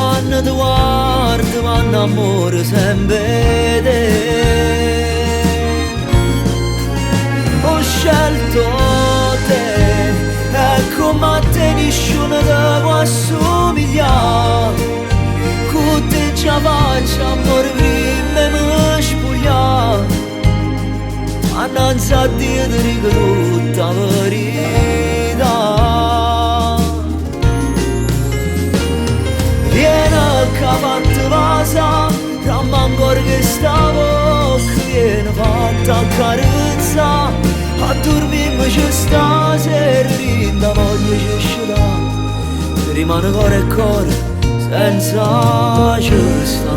quando ti guardo mi innamoro sempre di te. Ho scelto te e come a te nessuno ti può assomigliare. Con te già faccio amore prima e mi spogliare. Ma non sa dire ti dico tutta la verità. Vieni che fatta pasa, ramma ancora che sta bocca. Vieni fatta carezza, a dormirmi c'è stasera. Rinda voglio ci rimane cuore e cuore senza ci sta.